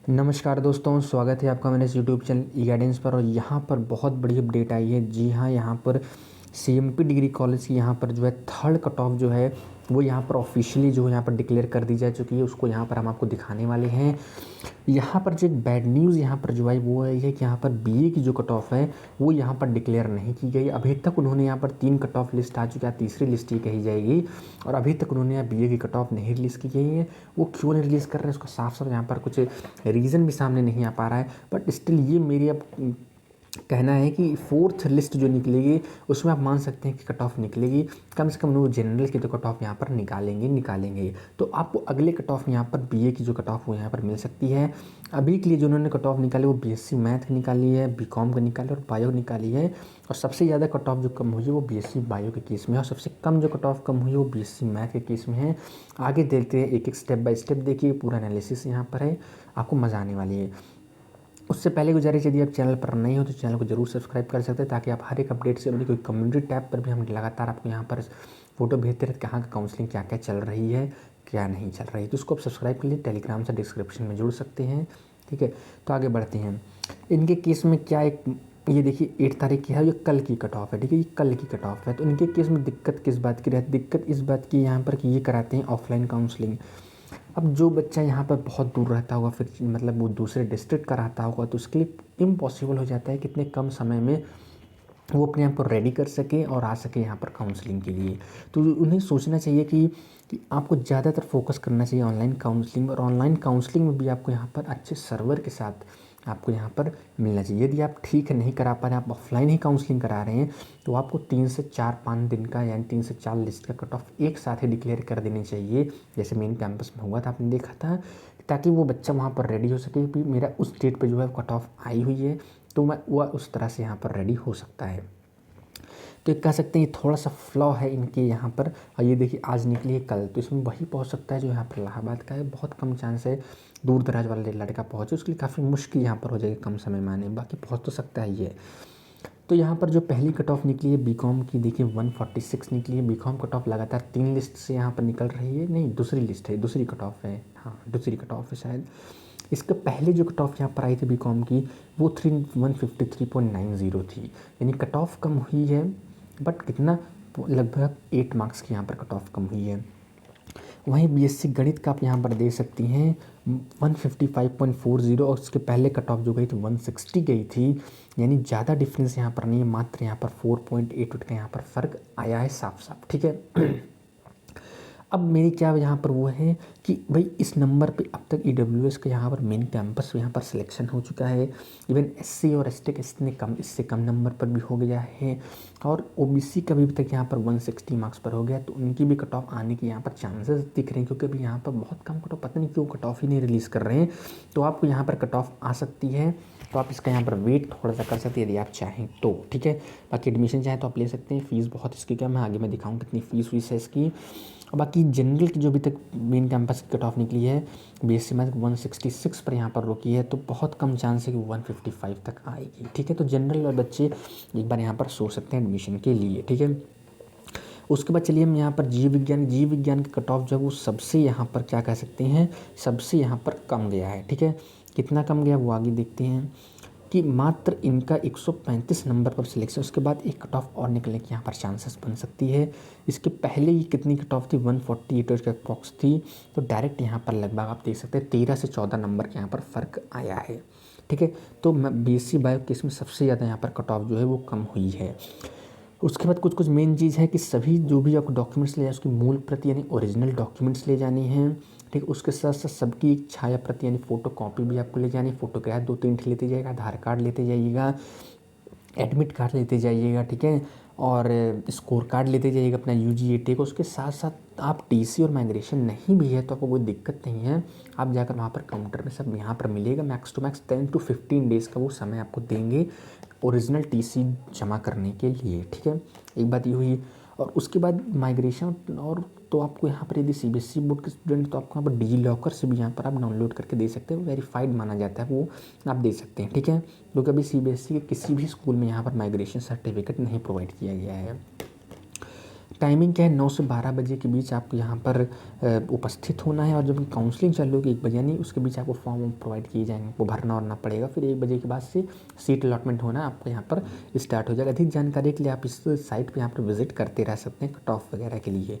नमस्कार दोस्तों, स्वागत है आपका मेरे इस यूट्यूब चैनल ई गाइडेंस पर। और यहाँ पर बहुत बड़ी अपडेट आई है। जी हाँ, यहाँ पर सीएमपी डिग्री कॉलेज की यहाँ पर जो है थर्ड कट ऑफ जो है वो यहाँ पर ऑफिशियली जो है यहाँ पर डिक्लेयर कर दी जा चुकी है। उसको यहाँ पर हम आपको दिखाने वाले हैं। यहाँ पर जो एक बैड न्यूज़ यहाँ पर जो है वो है कि यहाँ पर बीए की जो कट ऑफ है वो यहाँ पर डिक्लेयर नहीं की गई। अभी तक उन्होंने यहाँ पर 3 कट ऑफ लिस्ट आ चुकी है, तीसरी लिस्ट ही कही जाएगी। और अभी तक उन्होंने यहाँ बीए की कट ऑफ नहीं रिलीज़ की गई है। वो क्यों नहीं रिलीज़ कर रहे हैं उसका साफ साफ यहाँ पर कुछ रीज़न भी सामने नहीं आ पा रहा है। बट स्टिल ये मेरी अब कहना है कि फोर्थ लिस्ट जो निकलेगी उसमें आप मान सकते हैं कि कट ऑफ निकलेगी। कम से कम वो जनरल की तो कट ऑफ यहाँ पर निकालेंगे। तो आपको अगले कट ऑफ यहाँ पर बीए की जो कट ऑफ वो यहाँ पर मिल सकती है। अभी के लिए जो उन्होंने कट ऑफ निकाली वो बीएससी मैथ की निकाली है, बीकॉम का निकाली और बायो निकाली है। और सबसे ज़्यादा कट ऑफ जो कम हुई है वो बीएससी बायो के केस में है, और सबसे कम जो कट ऑफ कम हुई है वो बीएससी मैथ के केस में है। आगे देखते हैं, एक एक स्टेप बाय स्टेप देखिए, पूरा एनालिसिस यहाँ पर है, आपको मज़ा आने वाली है। उससे पहले गुजारिश, यदि आप चैनल पर नहीं हो तो चैनल को जरूर सब्सक्राइब कर सकते हैं, ताकि आप हर एक अपडेट से अपनी कोई कम्युनिटी टैब पर भी हम लगातार आपको यहाँ पर फोटो भेजते रहते कहाँ का काउंसलिंग क्या क्या चल रही है, क्या नहीं चल रही है। तो उसको आप सब्सक्राइब के लिए टेलीग्राम से डिस्क्रिप्शन में जुड़ सकते हैं। ठीक है, तो आगे बढ़ते हैं। इनके केस में क्या एक ये देखिए 8 तारीख की है, ये कल की कट ऑफ है। ठीक है, ये कल की कट ऑफ है। तो इनके केस में दिक्कत किस बात की रहती है? दिक्कत इस बात की यहाँ पर कि ये कराते हैं ऑफलाइन काउंसलिंग। अब जो बच्चा यहाँ पर बहुत दूर रहता होगा, फिर मतलब वो दूसरे डिस्ट्रिक्ट का रहता होगा, तो उसके लिए इम्पॉसिबल हो जाता है कि इतने कम समय में वो अपने आप को रेडी कर सके और आ सके यहाँ पर काउंसलिंग के लिए। तो उन्हें सोचना चाहिए कि आपको ज़्यादातर फोकस करना चाहिए ऑनलाइन काउंसलिंग। और ऑनलाइन काउंसलिंग में भी आपको यहाँ पर अच्छे सर्वर के साथ आपको यहाँ पर मिलना चाहिए। यदि आप ठीक नहीं करा पा रहे हैं, आप ऑफलाइन ही काउंसलिंग करा रहे हैं, तो आपको 3 से 4-5 दिन का यानी 3 से 4 लिस्ट का कट ऑफ एक साथ ही डिक्लेयर कर देनी चाहिए, जैसे मेन कैंपस में हुआ था, आपने देखा था, ताकि वो बच्चा वहाँ पर रेडी हो सके कि मेरा उस डेट पर जो है कट ऑफ आई हुई है, तो मैं वह उस तरह से यहाँ पर रेडी हो सकता है। तो कह सकते हैं ये थोड़ा सा फ्लॉ है इनके यहाँ पर। और ये देखिए आज निकली है कल, तो इसमें वही पहुँच सकता है जो यहाँ पर इलाहाबाद का है। बहुत कम चांस है दूर दराज वाले लड़का पहुँचे, उसके लिए काफ़ी मुश्किल यहाँ पर हो जाएगी कम समय में आने, बाकी पहुँच तो सकता है ये। तो यहाँ पर जो पहली कट ऑफ निकली है बीकॉम की, देखिए 146 निकली है। बीकॉम कट ऑफ लगातार 3 लिस्ट से यहाँ पर निकल रही है, नहीं दूसरी लिस्ट है, दूसरी कट ऑफ है, हाँ दूसरी कट ऑफ है शायद। इसके पहले जो कट ऑफ यहाँ पर आई थी बीकॉम की वो 153.90 थी, यानी कट ऑफ कम हुई है, बट कितना, लगभग 8 मार्क्स की यहाँ पर कट ऑफ कम हुई है। वहीं बीएससी गणित का आप यहाँ पर दे सकती हैं 155.40, और उसके पहले कट ऑफ जो गई थी 160 गई थी, यानी ज़्यादा डिफरेंस यहाँ पर नहीं है, मात्र यहाँ पर 4.88 का यहाँ पर फ़र्क आया है साफ साफ। ठीक है। अब मेरी क्या यहाँ पर वो है कि भाई इस नंबर पे अब तक ईडब्ल्यूएस का यहाँ पर मेन कैंपस यहाँ पर सिलेक्शन हो चुका है। इवन एससी और एसटी का इससे कम नंबर पर भी हो गया है, और ओबीसी का भी अभी तक यहाँ पर 160 मार्क्स पर हो गया, तो उनकी भी कट ऑफ आने के यहाँ पर चांसेस दिख रहे हैं, क्योंकि अभी यहाँ पर बहुत कम कट ऑफ, पता नहीं क्यों कट ऑफ ही नहीं रिलीज़ कर रहे हैं। तो आपको यहाँ पर कट ऑफ आ सकती है, तो आप इसका यहाँ पर वेट थोड़ा सा कर सकते हैं यदि आप चाहें तो। ठीक है, बाकी एडमिशन चाहें तो आप ले सकते हैं। फ़ीस बहुत इसकी क्या, मैं आगे मैं दिखाऊँ कितनी फ़ीस वीस है इसकी। बाकी जनरल की जो अभी तक मेन कैंपस की कट ऑफ निकली है बीएससी मैथ 166 पर यहाँ पर रुकी है, तो बहुत कम चांस है कि 155 तक आएगी। ठीक है, तो जनरल और बच्चे एक बार यहाँ पर सोच सकते हैं एडमिशन के लिए। ठीक है, उसके बाद चलिए हम यहाँ पर जीव विज्ञान की कट ऑफ जो है वो सबसे यहाँ पर क्या कह सकते हैं, सबसे यहाँ पर कम गया है। ठीक है, कितना कम गया वो आगे देखते हैं, कि मात्र इनका 135 नंबर पर सिलेक्शन, उसके बाद एक कट ऑफ और निकलने की यहाँ पर चांसेस बन सकती है। इसके पहले ही कितनी कट ऑफ थी, 148 का बॉक्स थी, तो डायरेक्ट यहाँ पर लगभग आप देख सकते हैं 13 से 14 नंबर के यहाँ पर फ़र्क आया है। ठीक है, तो बीएससी बायो के इसमें सबसे ज़्यादा यहाँ पर कट ऑफ जो है वो कम हुई है। उसके बाद कुछ मेन चीज़ है कि सभी जो भी आपको डॉक्यूमेंट्स ले जाए उसकी मूल प्रति यानी ओरिजिनल डॉक्यूमेंट्स ले जानी हैं। ठीक, उसके साथ साथ सबकी एक छाया प्रति यानी फ़ोटो कॉपी भी आपको ले जानी, फ़ोटोग्राफ 2-3 लेते जाइएगा, आधार कार्ड लेते जाइएगा, एडमिट कार्ड लेते जाइएगा। ठीक है, और स्कोर कार्ड लेते जाइएगा अपना यूजीएटी को। उसके साथ साथ आप टीसी और माइग्रेशन नहीं भी है तो आपको कोई दिक्कत नहीं है, आप जाकर वहाँ पर काउंटर में सब यहाँ पर मिलेगा। Max to max 10 to 15 days का वो समय आपको देंगे ओरिजिनल टीसी जमा करने के लिए। ठीक है, एक बात ये हुई। और उसके बाद माइग्रेशन, और तो आपको यहाँ पर यदि सीबीएसई बोर्ड के स्टूडेंट तो आपको यहाँ पर डिजी लॉकर से भी यहाँ पर आप डाउनलोड करके दे सकते हैं, वेरीफाइड माना जाता है, वो आप दे सकते हैं। ठीक है, क्योंकि अभी सीबीएसई के किसी भी स्कूल में यहाँ पर माइग्रेशन सर्टिफिकेट नहीं प्रोवाइड किया गया है। टाइमिंग क्या है, 9 से 12 बजे के बीच आपको यहाँ पर उपस्थित होना है। और जब काउंसलिंग चालू होगी 1 बजे, यानी उसके बीच आपको फॉर्म प्रोवाइड किए जाएंगे, आपको भरना और पड़ेगा। फिर 1 बजे के बाद से सीट अलॉटमेंट होना आपको यहाँ पर स्टार्ट हो जाएगा। अधिक जानकारी के लिए आप इस साइट पर यहाँ पर विजिट करते रह सकते हैं कट ऑफ वगैरह के लिए।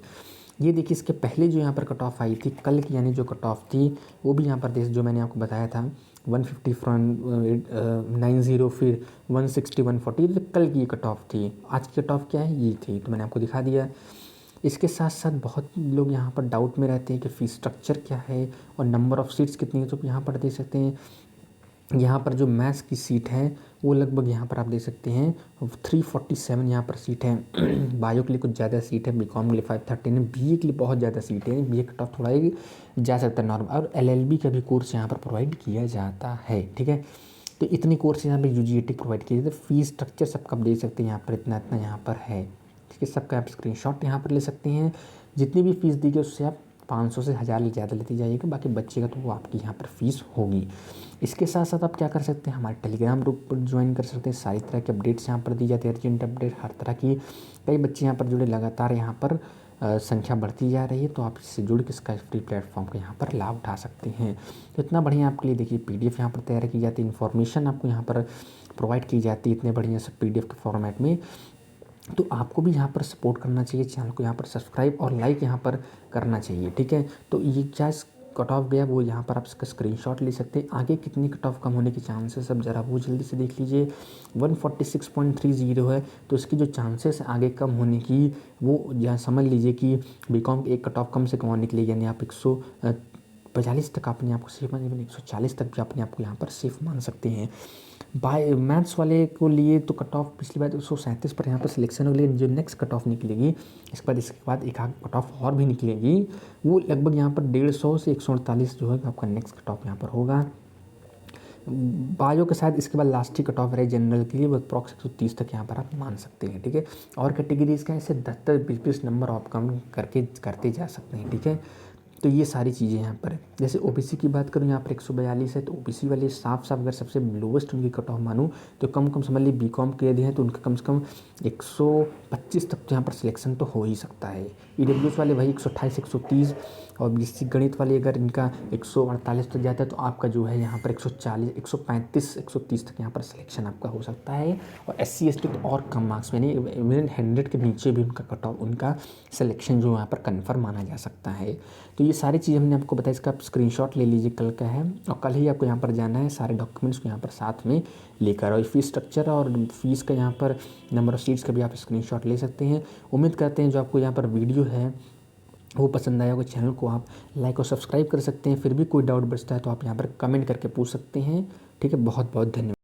ये देखिए, इसके पहले जो यहाँ पर कट ऑफ आई थी कल की, यानी जो कट ऑफ थी वो भी यहाँ पर जो मैंने आपको बताया था 150 फ्रॉम 90, फिर 160 140, तो कल की कट ऑफ थी। आज की कट ऑफ क्या है, ये थी, तो मैंने आपको दिखा दिया। इसके साथ साथ बहुत लोग यहाँ पर डाउट में रहते हैं कि फ़ीस स्ट्रक्चर क्या है और नंबर ऑफ़ सीट्स कितनी है। तो यहाँ पर देख सकते हैं, यहाँ पर जो मैथ्स की सीट है वो लगभग यहाँ पर आप देख सकते हैं 347 यहाँ पर सीट है। बायो के लिए कुछ ज़्यादा सीट है, बीकॉम के लिए 513 है, बीए के लिए बहुत ज़्यादा सीट है, बीए कट ऑफ थोड़ा ही जा सकता है नॉर्मल। और एलएलबी का भी कोर्स यहाँ पर प्रोवाइड किया जाता है, ठीक है। तो इतने कोर्स यहाँ पर यूजीएटी प्रोवाइड किए जाते हैं। फीस स्ट्रक्चर सबका आप देख सकते हैं, यहाँ पर इतना इतना यहाँ पर है, ठीक है। सबका आप स्क्रीनशॉट यहाँ पर ले सकते हैं। जितनी भी फीस दी गई उससे आप 500 से 1000 ज़्यादा लेती जाइएगा, बाकी बच्चे का तो वो आपकी यहाँ पर फीस होगी। इसके साथ साथ आप क्या कर सकते हैं, हमारे टेलीग्राम ग्रुप पर ज्वाइन कर सकते हैं। सारी तरह के अपडेट्स यहाँ पर दी जाती है, अर्जेंट अपडेट हर तरह की। कई बच्चे यहाँ पर जुड़े, लगातार यहाँ पर संख्या बढ़ती जा रही है, तो आप इससे जुड़ के इसका फ्री प्लेटफॉर्म का यहाँ पर लाभ उठा सकते हैं। तो इतना बढ़िया आपके लिए देखिए PDF यहाँ पर तैयार की जाती है, इन्फॉर्मेशन आपको यहाँ पर प्रोवाइड की जाती है इतने बढ़िया से PDF के फॉर्मेट में। तो आपको भी यहाँ पर सपोर्ट करना चाहिए, चैनल को यहाँ पर सब्सक्राइब और लाइक यहाँ पर करना चाहिए, ठीक है। तो ये क्या कट ऑफ गया वो यहाँ पर आप इसका स्क्रीनशॉट ले सकते हैं। आगे कितनी कट ऑफ कम होने के चांसेस अब ज़रा वो जल्दी से देख लीजिए। 146.30 है, तो इसकी जो चांसेस आगे कम होने की वो यहाँ समझ लीजिए कि बीकॉम एक कट ऑफ कम से कम होने के लिए, यानी आप 145 तक अपने आप को सेफ मान, 140 तक भी अपने आप को यहाँ पर सेफ मान सकते हैं। बाय मैथ्स वाले को लिए तो कट ऑफ पिछली बार 137 पर यहाँ पर सिलेक्शन हो गई। जो नेक्स्ट कट ऑफ निकलेगी इसके बाद एक आध कट ऑफ और भी निकलेगी, वो लगभग यहाँ पर 150 से 148 जो है आपका नेक्स्ट कट ऑफ यहाँ पर होगा। बायो के साथ इसके बाद लास्ट ही कट ऑफ रहे जनरल के लिए, वो अप्रॉक्स 130 तक यहाँ पर आप मान सकते हैं, ठीक है। और कैटेगरीज का ऐसे 10-20 नंबर आप कम करके करते जा सकते हैं, ठीक है। तो ये सारी चीज़ें यहाँ पर है। जैसे ओबीसी की बात करूँ, यहाँ पर 142 है, तो ओबीसी वाले साफ अगर सबसे लोवेस्ट उनकी कट ऑफ मानूँ तो कम समझ लीजिए बीकॉम के यदि हैं तो उनका कम से कम 125 तक तो यहाँ पर सिलेक्शन तो हो ही सकता है। ईडब्ल्यूएस वाले भाई 128 130, और बीसी गणित वाले अगर इनका 148 तक जाता है तो आपका जो है यहाँ पर 140 135 130 तक यहाँ पर सिलेक्शन आपका हो सकता है। और SC ST तो और कम मार्क्स में, यानी 100 के नीचे भी उनका कट ऑफ, उनका सिलेक्शन जो यहाँ पर कन्फर्म माना जा सकता है। तो ये सारी चीज़ हमने आपको बताया, इसका आप स्क्रीनशॉट ले लीजिए, कल का है और कल ही आपको यहाँ पर जाना है, सारे डॉक्यूमेंट्स को यहाँ पर साथ में लेकर। और फीस स्ट्रक्चर और फीस का यहाँ पर नंबर ऑफ सीट्स का भी आप स्क्रीनशॉट ले सकते हैं। उम्मीद करते हैं जो आपको यहाँ पर वीडियो है वो पसंद आया होगा। चैनल को आप लाइक और सब्सक्राइब कर सकते हैं। फिर भी कोई डाउट बचता है तो आप यहाँ पर कमेंट करके पूछ सकते हैं, ठीक है। बहुत बहुत धन्यवाद।